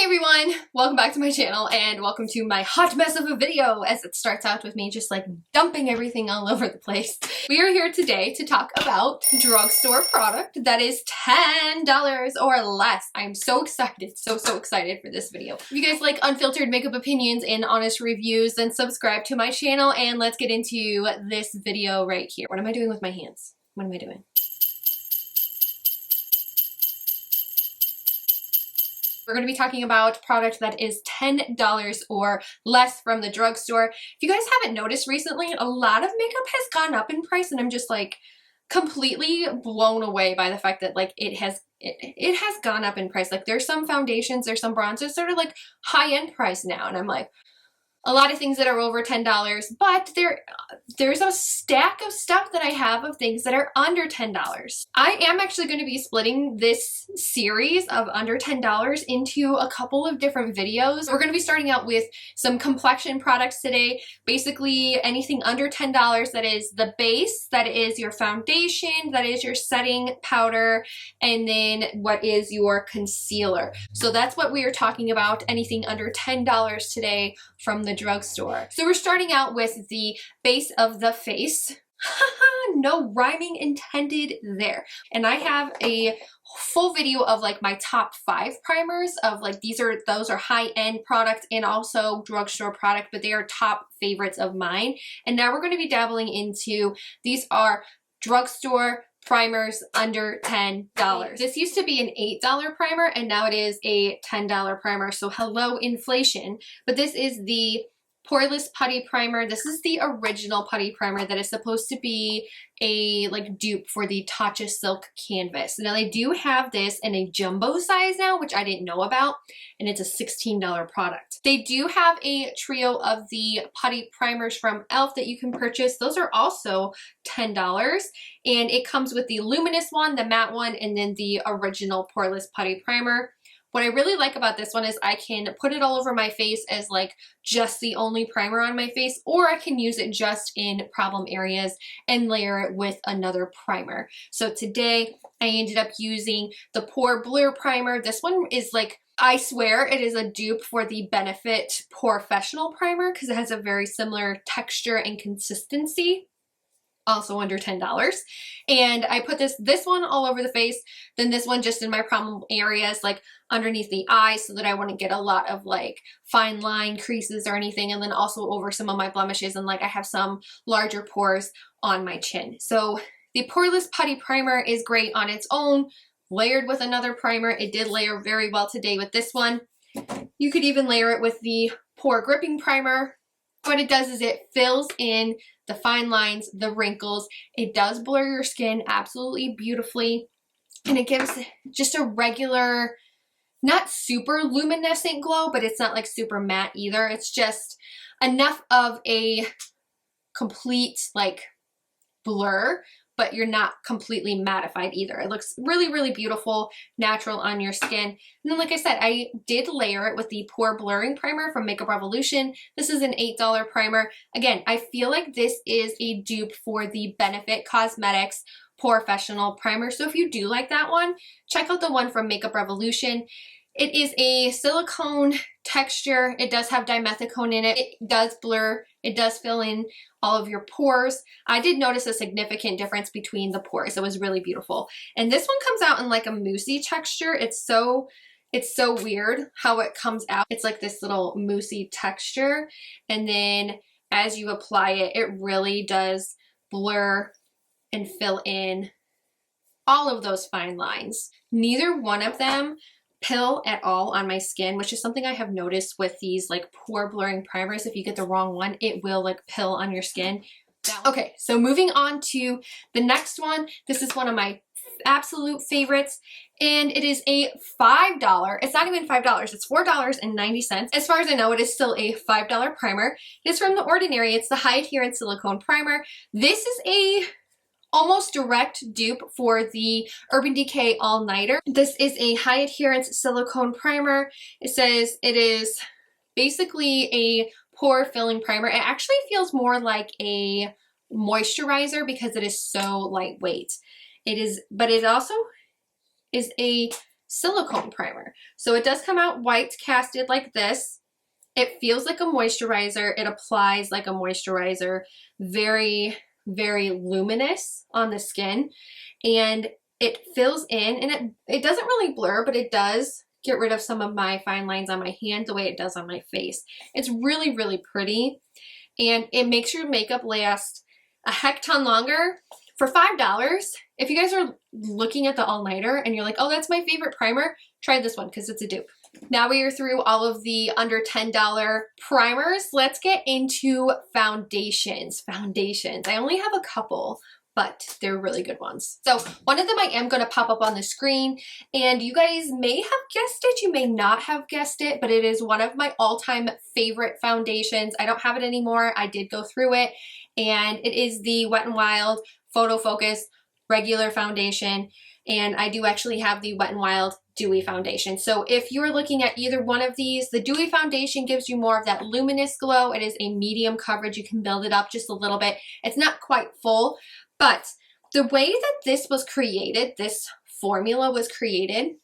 Hey everyone, welcome back to my channel and welcome to my hot mess of a video as it starts out with me just like dumping everything all over the place. We are here today to talk about drugstore product that is $10 or less. I'm so excited, so excited for this video. If you guys like unfiltered makeup opinions and honest reviews, then subscribe to my channel and let's get into this video right here. What am I doing with my hands? What am I doing? We're going to be talking about product that is $10 or less from the drugstore. If you guys haven't noticed recently, a lot of makeup has gone up in price and I'm just like completely blown away by the fact that like it has gone up in price. Like there's some foundations, there's some bronzers that are like high-end price now and I'm like, a lot of things that are over $10, but there's a stack of stuff that I have of things that are under $10. I am actually going to be splitting this series of under $10 into a couple of different videos. We're going to be starting out with some complexion products today. Basically anything under $10 that is the base, that is your foundation, that is your setting powder, and then what is your concealer. So that's what we are talking about, anything under $10 today from the drugstore. So we're starting out with the base of the face. No rhyming intended there. And I have a full video of like my top 5 primers of like those are high-end products and also drugstore product, but they are top favorites of mine. And now we're going to be dabbling into, these are drugstore primers under $10. This used to be an $8 primer and now it is a $10 primer. So hello inflation. But this is the Poreless Putty Primer. This is the original putty primer that is supposed to be a like dupe for the Tatcha Silk Canvas. Now they do have this in a jumbo size now, which I didn't know about, and it's a $16 product. They do have a trio of the putty primers from e.l.f. that you can purchase. Those are also $10, and it comes with the luminous one, the matte one, and then the original Poreless Putty Primer. What I really like about this one is I can put it all over my face as like just the only primer on my face, or I can use it just in problem areas and layer it with another primer. So today I ended up using the Pore Blur Primer. This one is like, I swear it is a dupe for the Benefit Porefessional Primer because it has a very similar texture and consistency. Also under $10. And I put this one all over the face, then this one just in my problem areas like underneath the eyes so that I wouldn't get a lot of like fine line creases or anything, and then also over some of my blemishes, and like I have some larger pores on my chin. So the Poreless Putty Primer is great on its own, layered with another primer. It did layer very well today with this one. You could even layer it with the Pore Gripping Primer. What it does is it fills in the fine lines, the wrinkles. It does blur your skin absolutely beautifully. And it gives just a regular, not super luminescent glow, but it's not like super matte either. It's just enough of a complete like blur, but you're not completely mattified either. It looks really beautiful, natural on your skin. And then like I said, I did layer it with the Pore Blurring Primer from Makeup Revolution. This is an $8 primer. Again, I feel like this is a dupe for the Benefit Cosmetics Porefessional Primer. So if you do like that one, check out the one from Makeup Revolution. It is a silicone texture. It does have dimethicone in it. It does blur. It does fill in all of your pores. I did notice a significant difference between the pores. It was really beautiful. And this one comes out in like a moussey texture. It's so weird how it comes out. It's like this little moussey texture. And then as you apply it, it really does blur and fill in all of those fine lines. Neither one of them pill at all on my skin, which is something I have noticed with these like pore blurring primers. If you get the wrong one, it will like pill on your skin. Okay, so moving on to the next one. This is one of my absolute favorites, and it is a $5. It's not even $5, it's $4.90. As far as I know, it is still a $5 primer. It's from The Ordinary. It's the High Adherence Silicone Primer. This is a almost direct dupe for the Urban Decay All Nighter. This is a high adherence silicone primer. It says it is basically a pore filling primer. It actually feels more like a moisturizer because it is so lightweight. It is, but it also is a silicone primer. So it does come out white casted like this. It feels like a moisturizer. It applies like a moisturizer. Very, very luminous on the skin. And it fills in, and it doesn't really blur, but it does get rid of some of my fine lines on my hand the way it does on my face. It's really, really pretty. And it makes your makeup last a heck ton longer. For $5, if you guys are looking at the all-nighter and you're like, oh, that's my favorite primer, try this one because it's a dupe. Now we are through all of the under $10 primers. Let's get into foundations. I only have a couple, but they're really good ones. So one of them I am going to pop up on the screen, and you guys may have guessed it, you may not have guessed it, but it is one of my all-time favorite foundations. I don't have it anymore. I did go through it, and it is the Wet n Wild Photo Focus regular foundation, and I do actually have the Wet n Wild Dewy foundation. So if you're looking at either one of these, the Dewy foundation gives you more of that luminous glow. It is a medium coverage. You can build it up just a little bit. It's not quite full, but the way that this was created, this formula was created,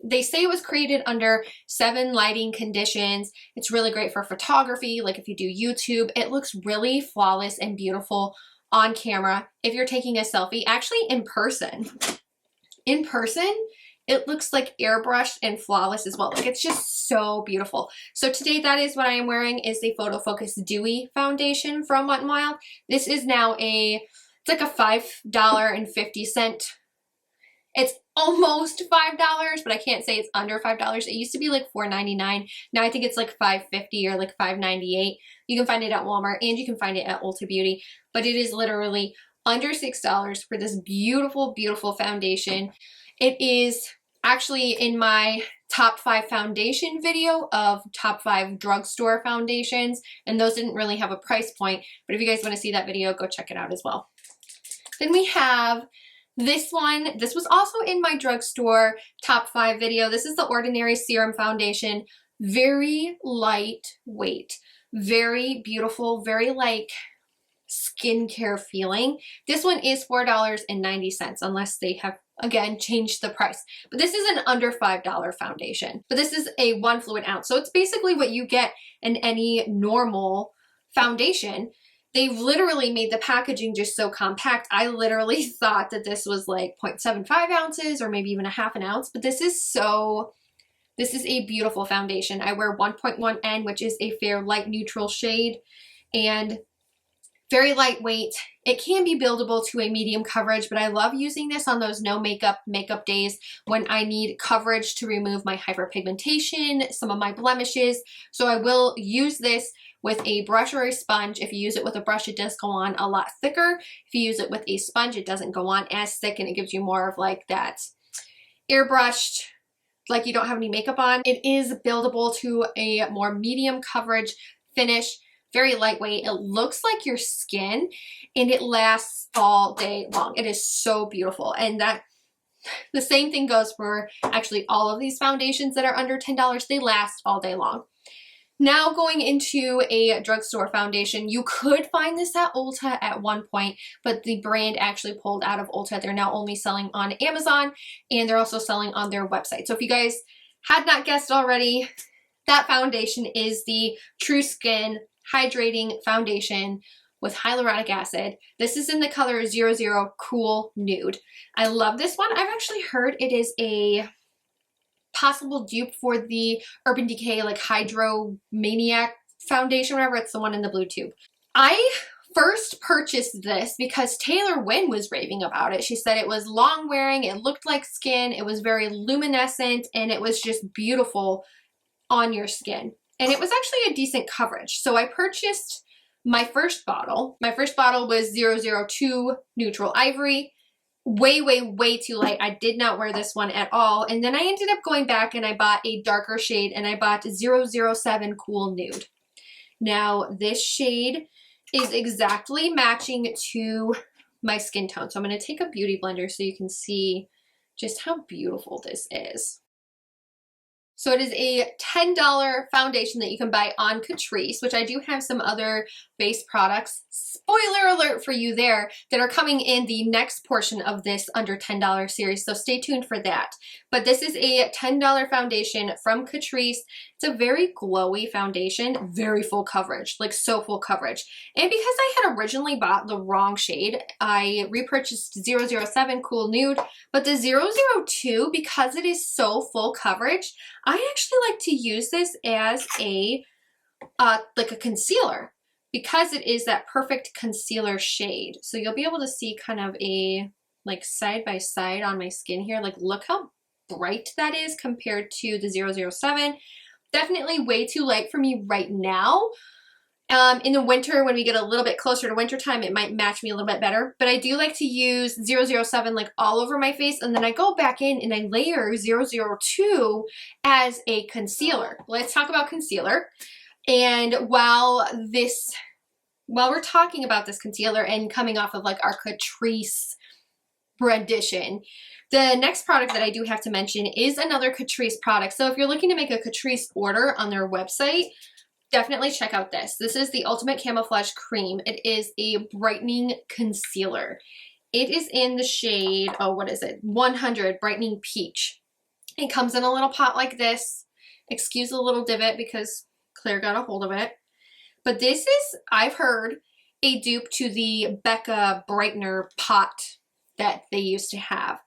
they say it was created under 7 lighting conditions. It's really great for photography, like if you do YouTube. It looks really flawless and beautiful on camera. If you're taking a selfie, actually in person, it looks like airbrushed and flawless as well. Like it's just so beautiful. So today that is what I am wearing, is the Photo Focus Dewy foundation from Wet n Wild. This is now it's like a $5.50. It's almost $5, but I can't say it's under $5. It used to be like $4.99. Now I think it's like $5.50 or like $5.98. You can find it at Walmart and you can find it at Ulta Beauty, but it is literally under $6 for this beautiful, beautiful foundation. It is actually in my top 5 foundation video of top 5 drugstore foundations, and those didn't really have a price point, but if you guys want to see that video, go check it out as well. Then we have this one. This was also in my drugstore top 5 video. This is the Ordinary Serum Foundation. Very lightweight, very beautiful, very like skincare feeling. This one is $4.90 unless they have again changed the price. But this is an under $5 foundation. But this is a 1 fluid ounce. So it's basically what you get in any normal foundation. They've literally made the packaging just so compact. I literally thought that this was like 0.75 ounces or maybe even a half an ounce, but this is a beautiful foundation. I wear 1.1N, which is a fair light neutral shade, and very lightweight. It can be buildable to a medium coverage, but I love using this on those no makeup days when I need coverage to remove my hyperpigmentation, some of my blemishes. So I will use this with a brush or a sponge. If you use it with a brush, it does go on a lot thicker. If you use it with a sponge, it doesn't go on as thick, and it gives you more of like that airbrushed, like you don't have any makeup on. It is buildable to a more medium coverage finish. Very lightweight. It looks like your skin, and it lasts all day long. It is so beautiful. And that the same thing goes for actually all of these foundations that are under $10. They last all day long. Now going into a drugstore foundation, you could find this at Ulta at one point, but the brand actually pulled out of Ulta. They're now only selling on Amazon, and they're also selling on their website. So if you guys had not guessed already, that foundation is the True Skin Hydrating Foundation with hyaluronic acid. This is in the color 00 Cool Nude. I love this one. I've actually heard it is a possible dupe for the Urban Decay like Hydro Maniac foundation, whatever. It's the one in the blue tube. I first purchased this because Taylor Wynn was raving about it. She said it was long wearing, it looked like skin, it was very luminescent, and it was just beautiful on your skin. And it was actually a decent coverage. So I purchased my first bottle. My first bottle was 002 Neutral Ivory. Way, way, way too light. I did not wear this one at all. And then I ended up going back and I bought a darker shade, and I bought 007 Cool Nude. Now this shade is exactly matching to my skin tone. So I'm going to take a beauty blender so you can see just how beautiful this is. So it is a $10 foundation that you can buy on Catrice, which I do have some other base products, spoiler alert for you there, that are coming in the next portion of this under $10 series, so stay tuned for that. But this is a $10 foundation from Catrice. It's a very glowy foundation, very full coverage, like so full coverage. And because I had originally bought the wrong shade, I repurchased 007 Cool Nude, but the 002, because it is so full coverage, I actually like to use this as a like a concealer because it is that perfect concealer shade. So you'll be able to see kind of a like side by side on my skin here. Like look how bright that is compared to the 007. Definitely way too light for me right now. In the winter, when we get a little bit closer to winter time, it might match me a little bit better. But I do like to use 007 like all over my face, and then I go back in and I layer 002 as a concealer. Let's talk about concealer. And while we're talking about this concealer and coming off of like our Catrice rendition, the next product that I do have to mention is another Catrice product. So if you're looking to make a Catrice order on their website, definitely check out this. This is the Ultimate Camouflage Cream. It is a brightening concealer. It is in the shade, oh, what is it? 100 Brightening Peach. It comes in a little pot like this. Excuse the little divot because Claire got a hold of it. But this is, I've heard, a dupe to the Becca Brightener pot that they used to have.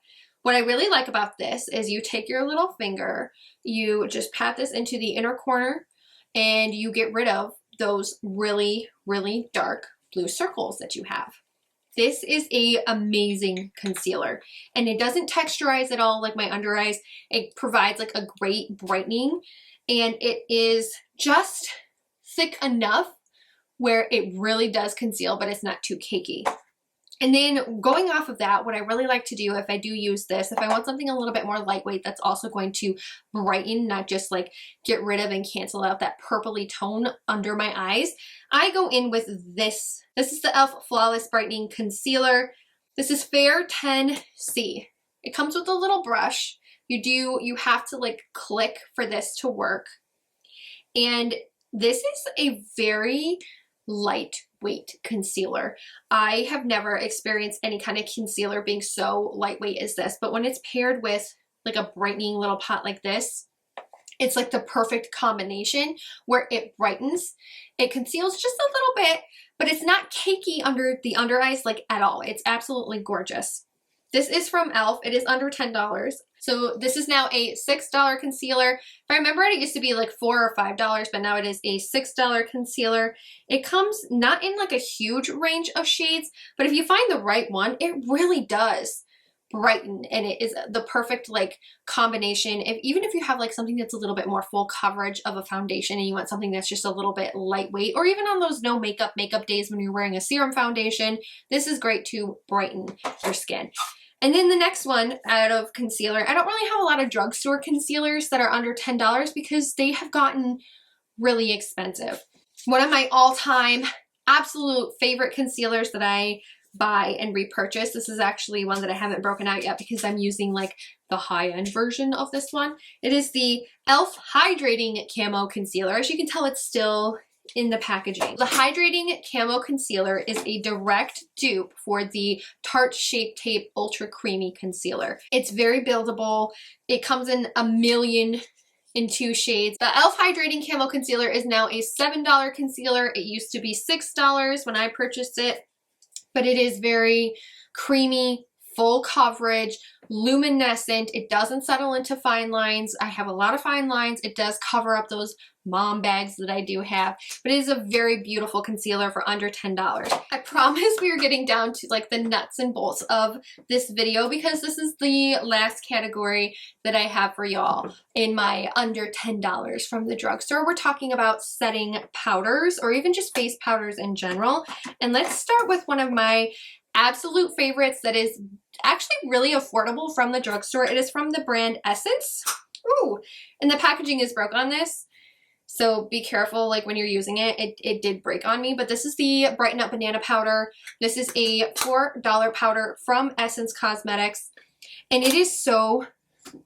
What I really like about this is you take your little finger, you just pat this into the inner corner, and you get rid of those really, really dark blue circles that you have. This is a amazing concealer, and it doesn't texturize at all like my under eyes. It provides like a great brightening, and it is just thick enough where it really does conceal, but it's not too cakey. And then going off of that, what I really like to do if I do use this, if I want something a little bit more lightweight that's also going to brighten, not just like get rid of and cancel out that purpley tone under my eyes, I go in with this. This is the e.l.f. Flawless Brightening Concealer. This is Fair 10C. It comes with a little brush. You have to like click for this to work. And this is a very lightweight concealer. I have never experienced any kind of concealer being so lightweight as this, but when it's paired with like a brightening little pot like this, it's like the perfect combination where it brightens, it conceals just a little bit, but it's not cakey under the under eyes like at all. It's absolutely gorgeous. This is from e.l.f. It is under $10. So this is now a $6 concealer. If I remember it used to be like $4 or $5, but now it is a $6 concealer. It comes not in like a huge range of shades, but if you find the right one, it really does brighten, and it is the perfect like combination. Even if you have like something that's a little bit more full coverage of a foundation and you want something that's just a little bit lightweight, or even on those no makeup days when you're wearing a serum foundation, this is great to brighten your skin. And then the next one out of concealer, I don't really have a lot of drugstore concealers that are under $10 because they have gotten really expensive. One of my all-time absolute favorite concealers that I buy and repurchase, this is actually one that I haven't broken out yet because I'm using like the high-end version of this one. It is the e.l.f. Hydrating Camo Concealer. As you can tell, it's still in the packaging. The Hydrating Camo Concealer is a direct dupe for the Tarte Shape Tape Ultra Creamy Concealer. It's very buildable. It comes in a million in 2 shades. The e.l.f. Hydrating Camo Concealer is now a $7 concealer. It used to be $6 when I purchased it, but it is very creamy, full coverage, luminescent. It doesn't settle into fine lines. I have a lot of fine lines. It does cover up those mom bags that I do have, but it is a very beautiful concealer for under $10. I promise we are getting down to like the nuts and bolts of this video because this is the last category that I have for y'all in my under $10 from the drugstore. We're talking about setting powders or even just face powders in general. And let's start with one of my absolute favorites that is actually really affordable from the drugstore. It is from the brand Essence. Ooh, and the packaging is broke on this, so be careful like when you're using it. It did break on me, but this is the Brighten Up Banana Powder. This is a $4 powder from Essence Cosmetics, and it is so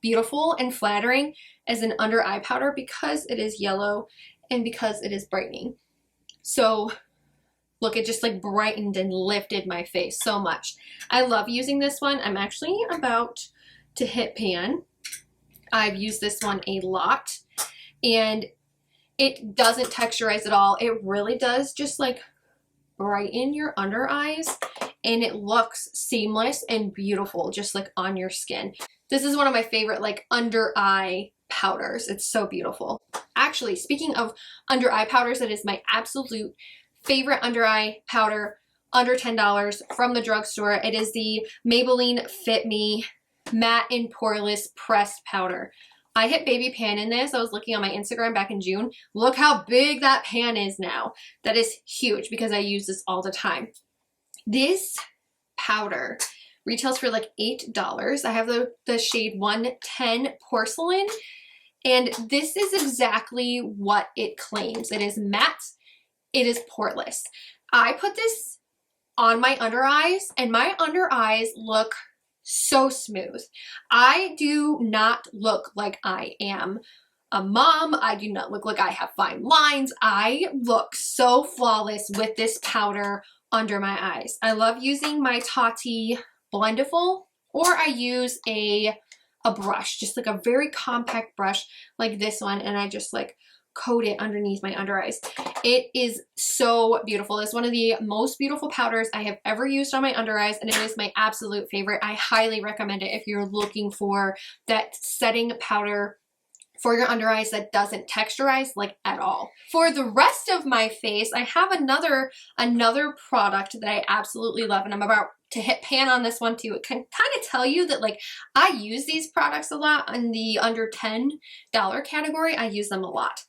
beautiful and flattering. as an under eye powder because it is yellow and because it is brightening. So look, it just like brightened and lifted my face so much. I love using this one. I'm actually about to hit pan. I've used this one a lot and it doesn't texturize at all. It really does just like brighten your under eyes and it looks seamless and beautiful just like on your skin. This is one of my favorite like under eye powders. It's so beautiful. Actually, speaking of under eye powders, that is my absolute favorite under eye powder, under $10 from the drugstore. It is the Maybelline Fit Me Matte and Poreless Pressed Powder. I hit baby pan in this. I was looking on my Instagram back in June. Look how big that pan is now. That is huge because I use this all the time. This powder retails for like $8. I have the shade 110 Porcelain, and this is exactly what it claims. It is matte, it is poreless. I put this on my under eyes and my under eyes look so smooth. I do not look like I am a mom. I do not look like I have fine lines. I look so flawless with this powder under my eyes. I love using my Tati Blendiful, or I use a brush, just like a very compact brush like this one, and I just like coat it underneath my under eyes. It is so beautiful. It's one of the most beautiful powders I have ever used on my under eyes, and it is my absolute favorite. I highly recommend it if you're looking for that setting powder for your under eyes that doesn't texturize like at all. For the rest of my face, I have another product that I absolutely love, and I'm about to hit pan on this one too. It can kind of tell you that like I use these products a lot in the under $10 category. I use them a lot.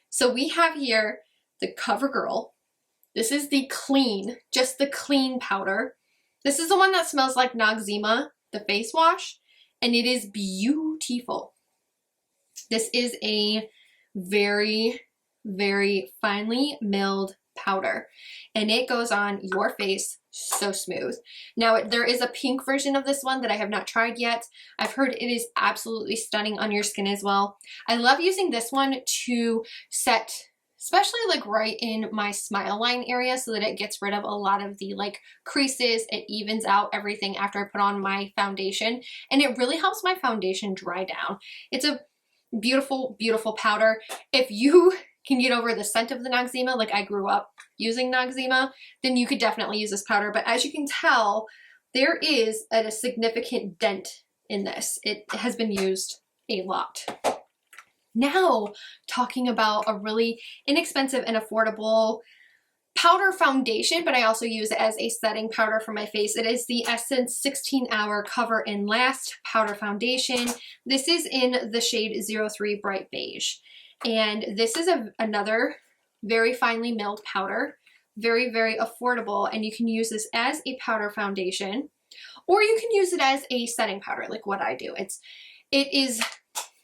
So we have here the CoverGirl. This is the clean, just the clean powder. This is the one that smells like Noxzema, the face wash, and it is beautiful. This is a very, very finely milled powder, and it goes on your face so smooth. Now, there is a pink version of this one that I have not tried yet. I've heard it is absolutely stunning on your skin as well. I love using this one to set, especially like right in my smile line area, so that it gets rid of a lot of the like creases. It evens out everything after I put on my foundation, and it really helps my foundation dry down. It's a beautiful, beautiful powder. If you can get over the scent of the Noxzema, like I grew up using Noxzema, then you could definitely use this powder. But as you can tell, there is a significant dent in this. It has been used a lot. Now, talking about a really inexpensive and affordable powder foundation, but I also use it as a setting powder for my face. It is the Essence 16-Hour Cover and Last Powder Foundation. This is in the shade 03 Bright Beige. And this is another very finely milled powder, very, very affordable, and you can use this as a powder foundation, or you can use it as a setting powder, like what I do. It is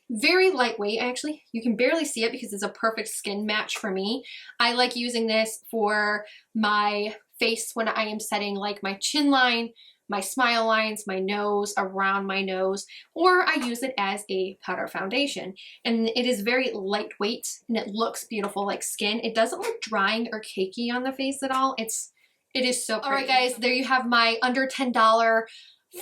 very lightweight. Actually, you can barely see it because it's a perfect skin match for me. I like using this for my face when I am setting like my chin line, my smile lines, my nose, around my nose, or I use it as a powder foundation. And it is very lightweight and it looks beautiful like skin. It doesn't look drying or cakey on the face at all. It is so pretty. All right, guys, there you have my under $10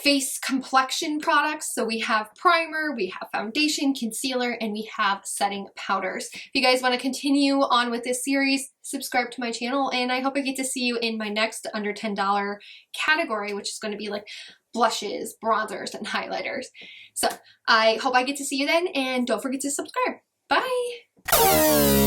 face complexion products. So we have primer, we have foundation, concealer, and we have setting powders. If you guys want to continue on with this series, subscribe to my channel, and I hope I get to see you in my next under $10 category, which is going to be like blushes, bronzers, and highlighters. So I hope I get to see you then, and don't forget to subscribe. Bye!